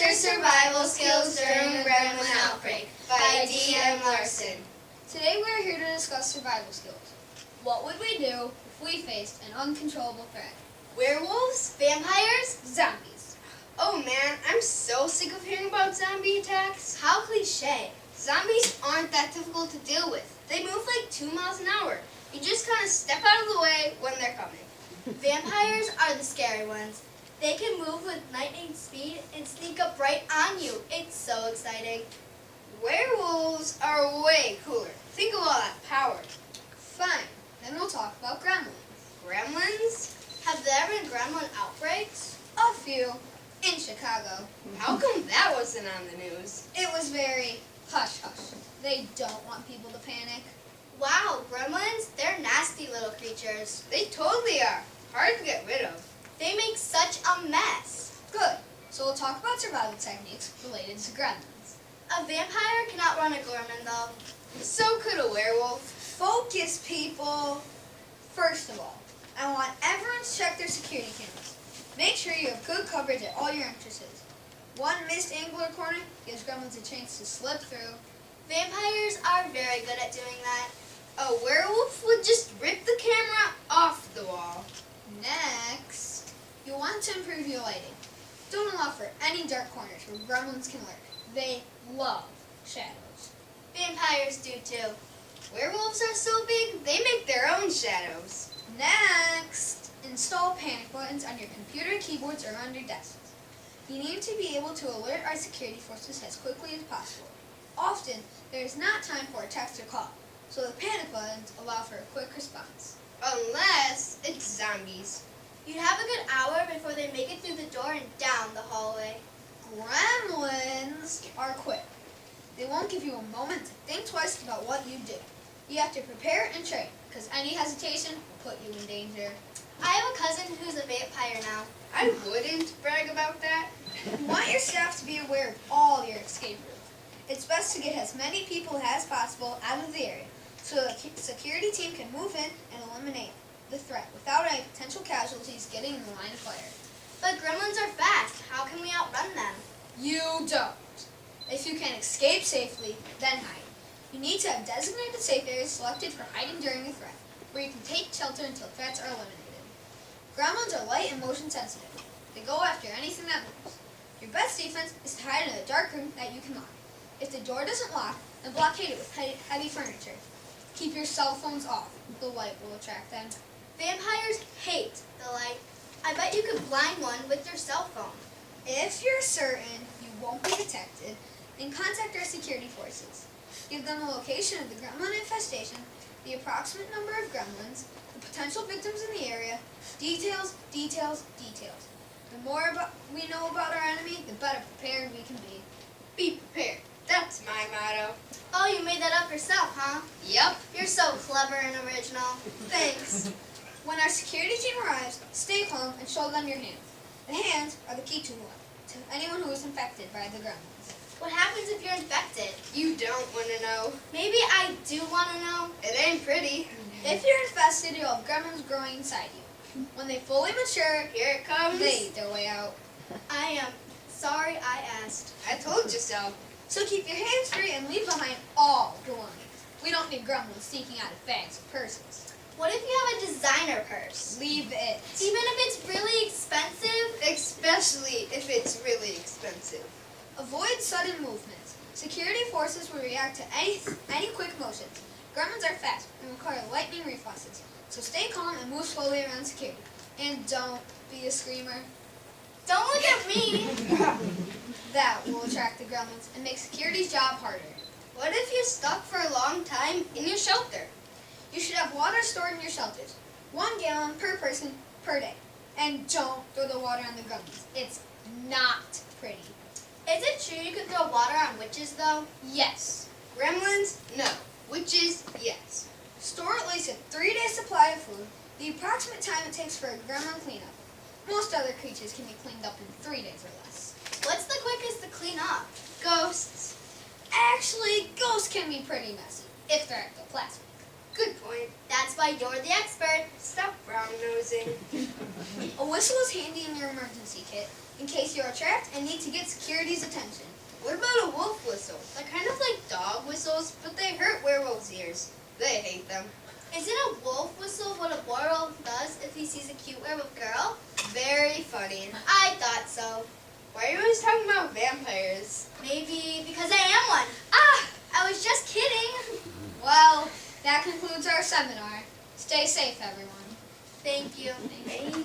Monster Survival Skills During Gremlin Outbreak by D.M. Larson. Today we are here to discuss survival skills. What would we do if we faced an uncontrollable threat? Werewolves? Vampires? Zombies. Oh man, I'm so sick of hearing about zombie attacks. How cliche. Zombies aren't that difficult to deal with. They move like 2 miles an hour. You just kind of step out of the way when they're coming. Vampires are the scary ones. They can move with lightning speed and sneak up right on you. It's so exciting. Werewolves are way cooler. Think of all that power. Fine, then we'll talk about gremlins. Gremlins? Have there been gremlin outbreaks? A few. In Chicago. How come that wasn't on the news? It was very hush-hush. They don't want people to panic. Wow, gremlins? They're nasty little creatures. They totally are. Hard to get rid of. They make such a mess. Good. So we'll talk about survival techniques related to gremlins. A vampire cannot run a gremlin though. So could a werewolf. Focus, people. First of all, I want everyone to check their security cameras. Make sure you have good coverage at all your entrances. One missed angle or corner gives gremlins a chance to slip through. Vampires are very good at doing that. A werewolf would just rip the camera off the wall. Next, you'll want to improve your lighting. Don't allow for any dark corners where gremlins can lurk. They love shadows. Vampires do too. Werewolves are so big, they make their own shadows. Next, install panic buttons on your computer keyboards or on your desks. You need to be able to alert our security forces as quickly as possible. Often, there is not time for a text or call, so the panic buttons allow for a quick response. Unless it's zombies. You'd have a good hour before they make it through the door and down the hallway. Gremlins are quick. They won't give you a moment to think twice about what you do. You have to prepare and train, because any hesitation will put you in danger. I have a cousin who's a vampire now. I wouldn't brag about that. You want your staff to be aware of all your escape routes. It's best to get as many people as possible out of the area, so the security team can move in and eliminate the threat without any potential casualties getting in the line of fire. But gremlins are fast. How can we outrun them? You don't. If you can escape safely, then hide. You need to have designated safe areas selected for hiding during a threat, where you can take shelter until threats are eliminated. Gremlins are light and motion sensitive. They go after anything that moves. Your best defense is to hide in a dark room that you can lock. If the door doesn't lock, then blockade it with heavy furniture. Keep your cell phones off. The light will attract them. Vampires hate the light. I bet you could blind one with your cell phone. If you're certain you won't be detected, then contact our security forces. Give them the location of the gremlin infestation, the approximate number of gremlins, the potential victims in the area, details, details, details. The more we know about our enemy, the better prepared we can be. Be prepared. That's my motto. Oh, you made that up yourself, huh? Yep. You're so clever and original. Thanks. When our security team arrives, stay calm and show them your hands. The hands are the key to anyone who is infected by the gremlins. What happens if you're infected? You don't want to know. Maybe I do want to know. It ain't pretty. If you're infested, you'll have gremlins growing inside you. When they fully mature, here it comes. They eat their way out. I am sorry I asked. I told you so. So keep your hands free and leave behind all belongings. We don't need gremlins sneaking out of bags or purses. What if you have a designer purse? Leave it. Even if it's really expensive? Especially if it's really expensive. Avoid sudden movements. Security forces will react to any quick motions. Gremlins are fast and require lightning reflexes, so stay calm and move slowly around security. And don't be a screamer. Don't look at me! That will attract the gremlins and make security's job harder. What if you're stuck for a long time in your shelter? You should have water stored in your shelters. 1 gallon per person per day. And don't throw the water on the gremlins. It's not pretty. Is it true you could throw water on witches, though? Yes. Gremlins? No. Witches? Yes. Store at least a 3-day supply of food, the approximate time it takes for a gremlin cleanup. Most other creatures can be cleaned up in 3 days or less. What's the quickest to clean up? Ghosts. Actually, ghosts can be pretty messy, if they're ectoplasmic. Good point. That's why you're the expert. Stop brown-nosing. A whistle is handy in your emergency kit in case you're trapped and need to get security's attention. What about a wolf whistle? They're kind of like dog whistles, but they hurt werewolves' ears. They hate them. Isn't a wolf whistle what a werewolf does if he sees a cute werewolf girl? Very funny. I thought so. Why are you always talking about vampires? Maybe because I am one. Ah, I was just kidding. Well, that concludes our seminar. Stay safe, everyone. Thank you. Thank